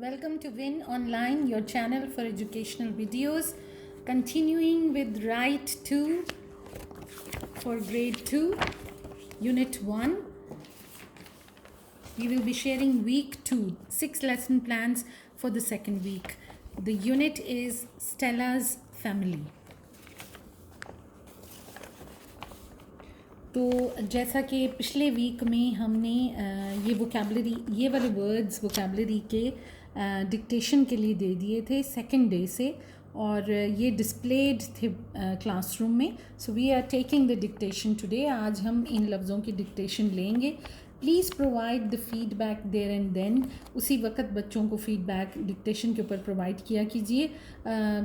Welcome to Win Online, your channel for educational videos. Continuing with Write 2 for Grade 2, Unit 1. We will be sharing Week 2, 6 lesson plans for the second week. The unit is Stella's Family. तो जैसा कि पिछले week में हमने ये vocabulary, ये वाले words vocabulary के डिक्टेशन के लिए दे दिए थे सेकेंड डे से, और ये डिस्प्लेड थे क्लासरूम में. So we are taking the dictation today. आज हम इन लफ्ज़ों की डिक्टेशन लेंगे. Please provide the feedback there and then. उसी वक्त बच्चों को फीडबैक डिक्टेशन के ऊपर प्रोवाइड किया कीजिए.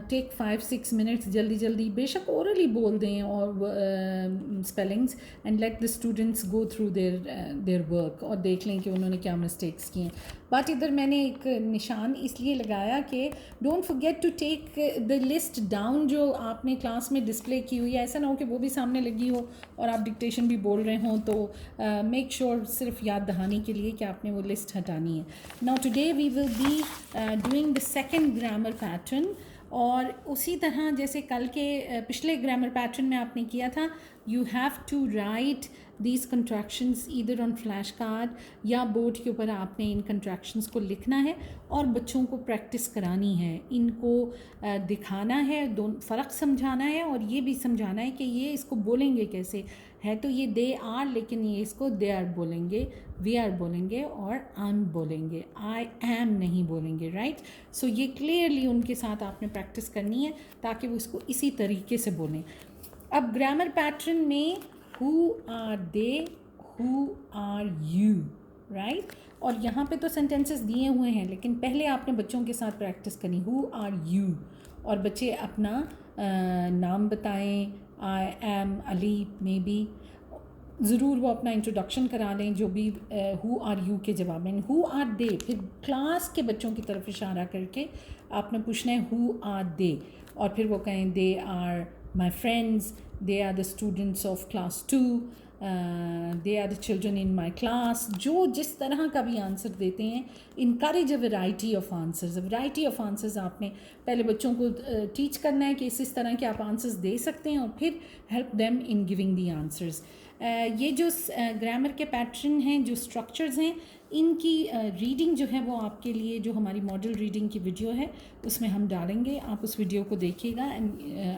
टेक 5-6 मिनट्स, जल्दी जल्दी, बेशक ओरली बोल दें और spellings, and let the students go through their work और देख लें कि उन्होंने क्या मिस्टेक्स किए हैं. बट इधर मैंने एक निशान इसलिए लगाया कि don't forget to take the list down जो आपने क्लास में डिस्प्ले की हुई है. ऐसा ना हो कि वो भी सामने लगी हो और आप डिक्टेशन भी बोल रहे हों. तो मेक श्योर सिर्फ याद दहानी के लिए कि आपने वो लिस्ट हटानी है. Now today we will be doing the second grammar pattern. और उसी तरह जैसे कल के पिछले ग्रामर पैटर्न में आपने किया था, you have to write these contractions either on flash card या बोर्ड के ऊपर आपने इन कंट्रैक्शंस को लिखना है और बच्चों को प्रैक्टिस करानी है. इनको दिखाना है, दोनों फ़र्क समझाना है और ये भी समझाना है कि ये इसको बोलेंगे कैसे है. तो ये दे आर, लेकिन ये इसको दे आर बोलेंगे, वी आर बोलेंगे और आई एम बोलेंगे, आई एम नहीं बोलेंगे. राइट. सो ये क्लियरली उनके साथ आपने प्रैक्टिस करनी है ताकि वो इसको इसी तरीके से बोलें. अब ग्रामर पैटर्न में who are they, who are you, right. और यहाँ पे तो सेंटेंसेस दिए हुए हैं, लेकिन पहले आपने बच्चों के साथ प्रैक्टिस करनी. हु आर यू, और बच्चे अपना नाम बताएं. I am Ali, may be. ज़रूर वो अपना इंट्रोडक्शन करा लें जो भी हु आर यू के जवाब में. हु आर दे, फिर क्लास के बच्चों की तरफ इशारा करके आपने पूछना है हु आर दे, और फिर वो कहें they are my friends, they are the students of class 2, they are the children in my class. जो जिस तरह का भी आंसर देते हैं, encourage a variety of answers. Variety of answers आपने पहले बच्चों को टीच करना है कि इस तरह के आप आंसर्स दे सकते हैं, और फिर help them in giving the answers. ये जो ग्रामर के पैटर्न हैं, जो स्ट्रक्चर्स हैं, इनकी रीडिंग जो है वो आपके लिए, जो हमारी मॉडल रीडिंग की वीडियो है उसमें हम डालेंगे. आप उस वीडियो को देखिएगा एंड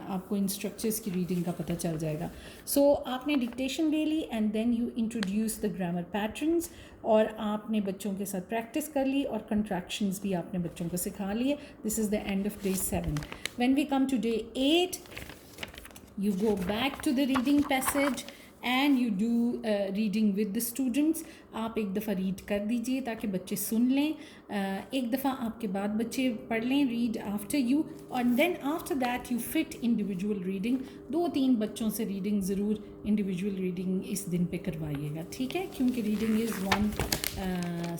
आपको इन स्ट्रक्चर्स की रीडिंग का पता चल जाएगा. सो आपने डिक्टेशन ले ली and then you introduce the grammar patterns, और आपने बच्चों के साथ प्रैक्टिस कर ली और कंट्रैक्शंस भी आपने बच्चों को सिखा लिए. This is the end of day 7. When we come to day 8, you go back to the reading passage and you do reading with the students. आप एक दफ़ा रीड कर दीजिए ताकि बच्चे सुन लें. एक दफ़ा आपके बाद बच्चे पढ़ लें, रीड आफ्टर यू, और then after that you fit individual reading. 2-3 बच्चों से रीडिंग ज़रूर इंडिविजुअल रीडिंग इस दिन पे करवाइएगा, ठीक है, क्योंकि रीडिंग इज़ वन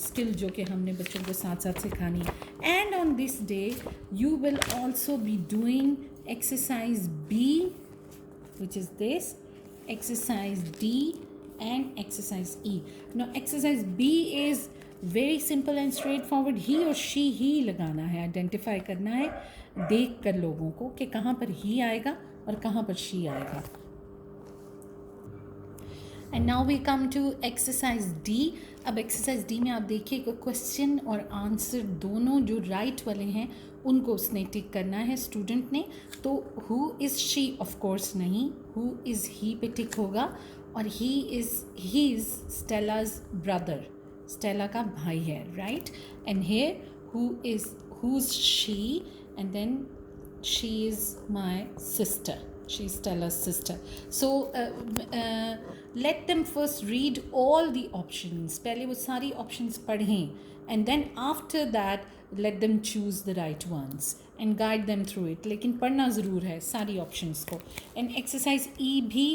स्किल जो कि हमने बच्चों को साथ साथ सिखानी है. And on this day you will also be doing exercise B, which is this, exercise D and exercise E. Now exercise B is very simple and straightforward. He or she, ही लगाना है, आइडेंटिफाई करना है देख कर लोगों को कि कहाँ पर ही आएगा और कहाँ पर she आएगा. And now we come to exercise D. अब एक्सरसाइज D में आप देखिए कि क्वेश्चन और आंसर दोनों जो राइट वाले हैं उनको उसने टिक करना है स्टूडेंट ने. तो who is she, of course नहीं, हु इज़ ही पे टिक होगा. और he is Stella's brother, Stella का भाई है, right. And here who is she, and then she is my sister, she is Stella's sister. So let them first read all the options. पहले वो सारी options पढ़ें, and then after that let them choose the right ones and guide them through it. लेकिन पढ़ना ज़रूर है सारी options को. And exercise E भी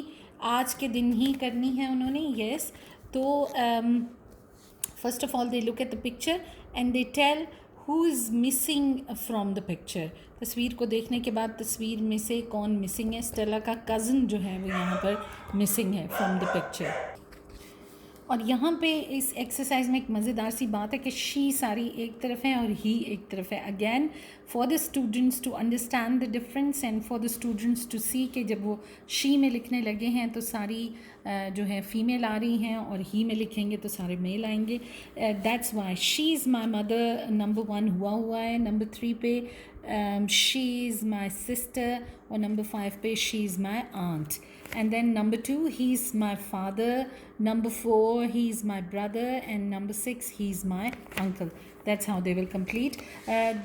आज के दिन ही करनी है उन्होंने. yes. तो first of all they look at the picture and they tell who is missing from the picture. तस्वीर को देखने के बाद तस्वीर में से कौन मिसिंग है. स्टेला का कज़न जो है वो यहाँ पर मिसिंग है फ्रॉम द पिक्चर. और यहाँ पे इस एक्सरसाइज में एक मज़ेदार सी बात है कि शी सारी एक तरफ है और ही एक तरफ है. Again for the students to understand the difference and for the students to see कि जब वो शी में लिखने लगे हैं तो सारी जो है फीमेल आ रही हैं और ही में लिखेंगे तो सारे मेल आएंगे. That's why she is my mother number 1 हुआ है. नंबर 3 पे शी इज़ माई सिस्टर और नंबर 5 पे she is my aunt. And then number 2, he's my father. Number 4, he's my brother. And number 6, he's my uncle. That's how they will complete.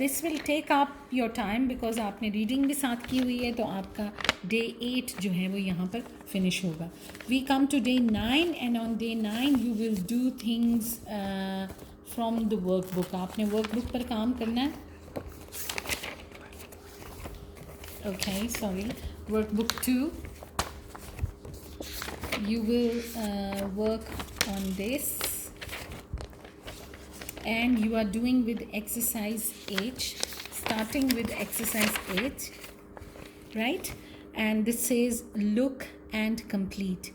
This will take up your time because आपने reading भी साथ की हुई है तो आपका day 8 जो है वो यहाँ पर finish होगा. We come to day 9 and on day 9 you will do things from the workbook. आपने workbook पर काम करना है. Okay, sorry. Workbook 2. You will work on this and you are doing with exercise H, starting with exercise H, right? And this says look and complete.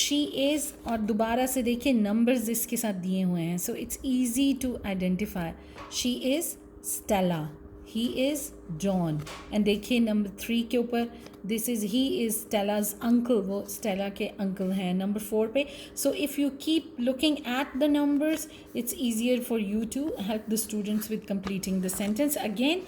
She is और दोबारा से देखिए numbers इसके साथ दिए हुए हैं, so it's easy to identify. She is Stella, he is John. And देखिए नंबर 3 के ऊपर this is he is Stella's uncle, वो स्टेला के अंकल हैं नंबर 4 पे. So if you keep looking at the numbers it's easier for you to help the students with completing the sentence. Again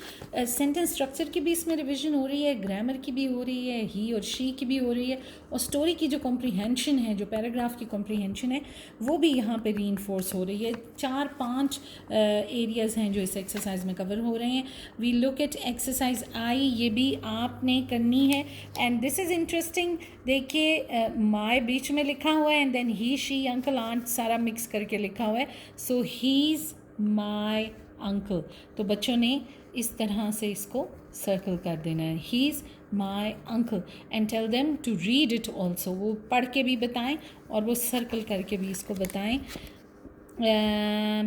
sentence structure की भी इसमें revision हो रही है, ग्रामर की भी हो रही है, ही और शी की भी हो रही है, और स्टोरी की जो कॉम्प्रीहेंशन है, जो पैराग्राफ की कॉम्प्रीहेंशन है, वो भी यहाँ पे रीइंफोर्स हो रही है. 4-5 एरियाज़ हैं जो इस एक्सरसाइज में कवर हो रहे हैं. We look at exercise I, ये भी आपने करनी है. And this is interesting. देखिए माय बीच में लिखा हुआ है and then he she uncle aunt सारा मिक्स करके लिखा हुआ है. So he is my uncle. तो बच्चों ने इस तरह से इसको सर्कल कर देना है, he is my uncle. And tell them to read it also. वो पढ़ के भी बताएं और वो सर्कल करके भी इसको बताएं.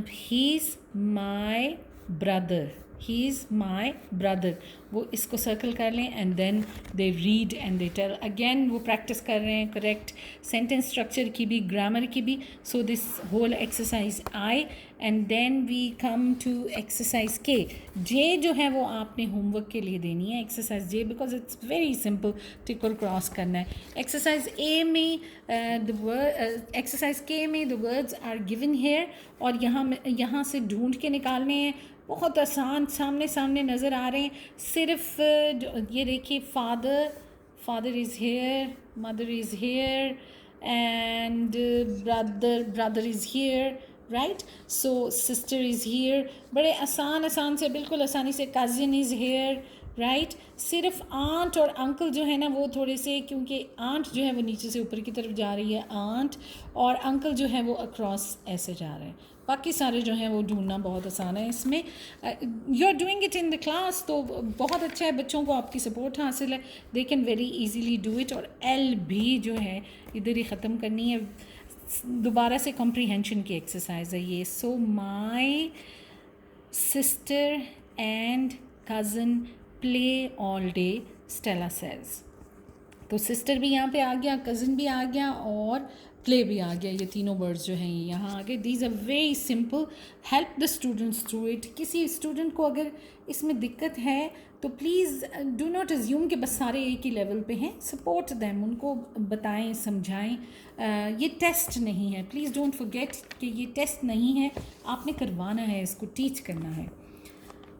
He is my brother, he is my brother. वो इसको सर्कल कर लें and then they read and they tell. Again वो प्रैक्टिस कर रहे हैं करेक्ट सेंटेंस स्ट्रक्चर की भी, ग्रामर की भी. So this whole exercise I and then we come to exercise K. J जो है वो आपने होमवर्क के लिए देनी है, exercise J, because it's very simple, tick और क्रॉस करना है. एक्सरसाइज ए में एक्सरसाइज के में the words are given here और यहाँ से ढूंढ के निकालने हैं. बहुत आसान सामने सामने नज़र आ रहे हैं. सिर्फ ये देखिए father is here, mother is here and brother is here, right. So sister is here. बड़े आसान से, बिल्कुल आसानी से. Cousin is here, right. सिर्फ आंट और अंकल जो है ना वो थोड़े से, क्योंकि आंट जो है वो नीचे से ऊपर की तरफ जा रही है आंट, और अंकल जो है वो अक्रॉस ऐसे जा रहे हैं. बाकी सारे जो हैं वो ढूंढना बहुत आसान है इसमें. You are doing it in the class, तो बहुत अच्छा है, बच्चों को आपकी सपोर्ट हासिल है. They can very easily do it. और एल भी जो है इधर ही ख़त्म करनी है. दोबारा से कॉम्प्रीहेंशन की एक्सरसाइज है ये. So my sister and cousin play all day, Stella says. तो सिस्टर भी यहाँ पे आ गया, कज़न भी आ गया और प्ले भी आ गया. ये तीनों वर्ड्स जो हैं ये यहाँ आ गए. These are very simple. Help the students through it. किसी स्टूडेंट को अगर इसमें दिक्कत है तो प्लीज़ डू नॉट अज्यूम कि बस सारे एक ही लेवल पे हैं. सपोर्ट देम, उनको बताएं, समझाएं. ये टेस्ट नहीं है, प्लीज़ डोंट फॉरगेट कि ये टेस्ट नहीं है, आपने करवाना है, इसको टीच करना है.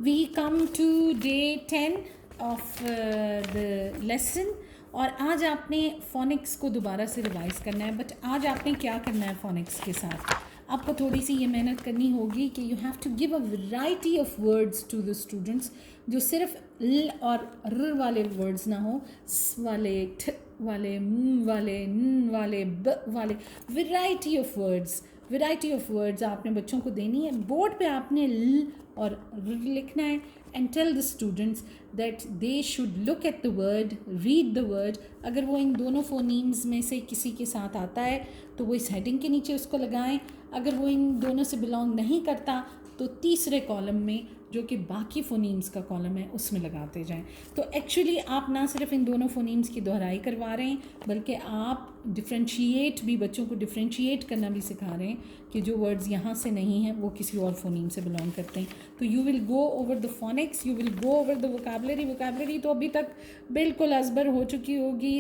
We come to day 10 of the lesson. और आज आपने फोनिक्स को दोबारा से रिवाइज़ करना है. बट आज आपने क्या करना है फोनिक्स के साथ, आपको थोड़ी सी ये मेहनत करनी होगी कि you have to give a variety of words to the students, जो सिर्फ ल और र वाले वर्ड्स ना हो, स वाले, ठ वाले, म वाले, न वाले, ब वाले. वैरायटी ऑफ वर्ड्स आपने बच्चों को देनी है. बोर्ड पे आपने ल और र लिखना है. And tell the students that they should look at the word, read the word. अगर वो इन दोनों फोनीम्स में से किसी के साथ आता है तो वो इस हेडिंग के नीचे उसको लगाएं. अगर वो इन दोनों से बिलोंग नहीं करता तो तीसरे कॉलम में जो कि बाकी फ़ोनीम्स का कॉलम है उसमें लगाते जाएं। तो एक्चुअली आप ना सिर्फ इन दोनों फ़ोनीम्स की दोहराई करवा रहे हैं, बल्कि आप डिफ्रेंशिएट भी, बच्चों को डिफ्रेंशिएट करना भी सिखा रहे हैं कि जो वर्ड्स यहाँ से नहीं हैं वो किसी और फ़ोनीम से बिलोंग करते हैं। तो you will go over the phoenix, you will go over the vocabulary तो अभी तक बिल्कुल अजबर हो चुकी होगी।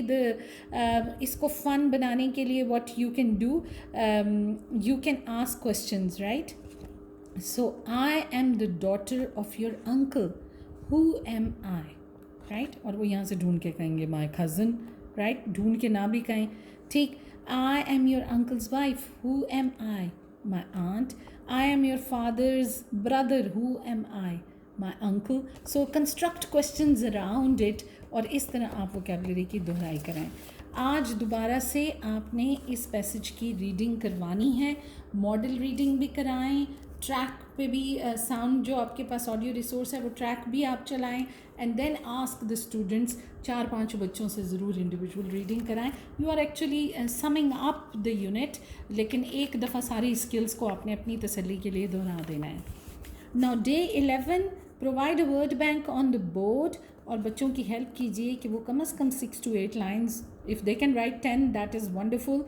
इसको फ़न बनाने के लिए what you can do, you can ask questions, right? So I am the daughter of your uncle. Who am I? Right? और वो यहाँ से ढूंढ के कहेंगे my cousin. Right? ढूंढ के ना भी कहें, ठीक। I am your uncle's wife. Who am I? My aunt. I am your father's brother. Who am I? My uncle. So construct questions around it और इस तरह आप वोकैबुलरी की दोहराई कराएं। आज दोबारा से आपने इस पैसेज की रीडिंग करवानी है, मॉडल रीडिंग भी कराएं, ट्रैक पे भी साउंड जो आपके पास ऑडियो रिसोर्स है वो ट्रैक भी आप चलाएं, and then ask the students, 4-5 बच्चों से ज़रूर इंडिविजुअल रीडिंग कराएं। You are actually summing up the unit, लेकिन एक दफ़ा सारी स्किल्स को आपने अपनी तसल्ली के लिए दोहरा देना है। Now day 11, provide a word bank on the board, और बच्चों की हेल्प कीजिए कि वो कम से कम 6 to 8 lines, if they can write 10 that is wonderful,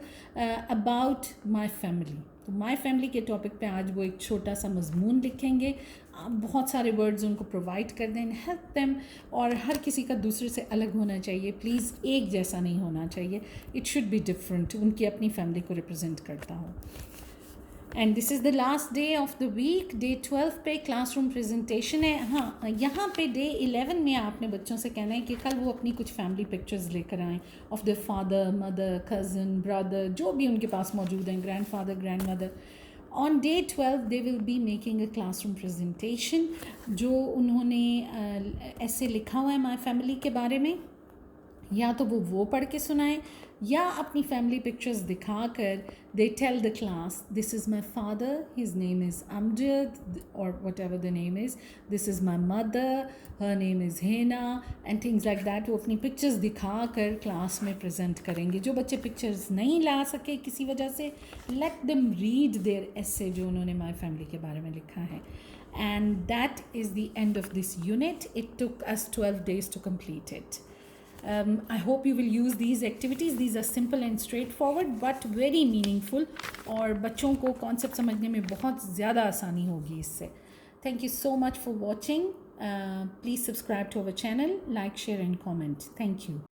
about my family. तो माई फैमिली के टॉपिक पे आज वो एक छोटा सा मजमून लिखेंगे। आप बहुत सारे वर्ड्स उनको प्रोवाइड कर दें, हेल्प देम, और हर किसी का दूसरे से अलग होना चाहिए, प्लीज़ एक जैसा नहीं होना चाहिए, इट शुड बी डिफरेंट, उनकी अपनी फैमिली को रिप्रेजेंट करता हो। And this is the last day of the week. Day 12 पे क्लासरूम प्रेजेंटेशन है। हाँ, यहाँ पे डे 11 में आपने बच्चों से कहना है कि कल वो अपनी कुछ फैमिली पिक्चर्स लेकर आएँ of the father, mother, cousin, brother, जो भी उनके पास मौजूद हैं, grand father, grand mother. On day 12 they will be making a classroom presentation, जो उन्होंने ऐसे लिखा हुआ है माई फैमिली के बारे में, या तो वो पढ़ के सुनाएं या अपनी फैमिली पिक्चर्स दिखाकर they tell the class, this is my father, his name is Amjad, और whatever the name is, this is my mother, her name is Hena, and things like that. वो अपनी पिक्चर्स दिखाकर क्लास में present करेंगे। जो बच्चे pictures नहीं ला सके किसी वजह से, लेट देम रीड देयर एसे जो उन्होंने माई फैमिली के बारे में लिखा है। And that is the end of this unit. It took us 12 days to complete it. I hope you will use these activities. These are simple and straightforward but very meaningful, और बच्चों को concept समझने में बहुत ज़्यादा आसानी होगी इससे। Thank you so much for watching. Please subscribe to our channel, like, share and comment. Thank you.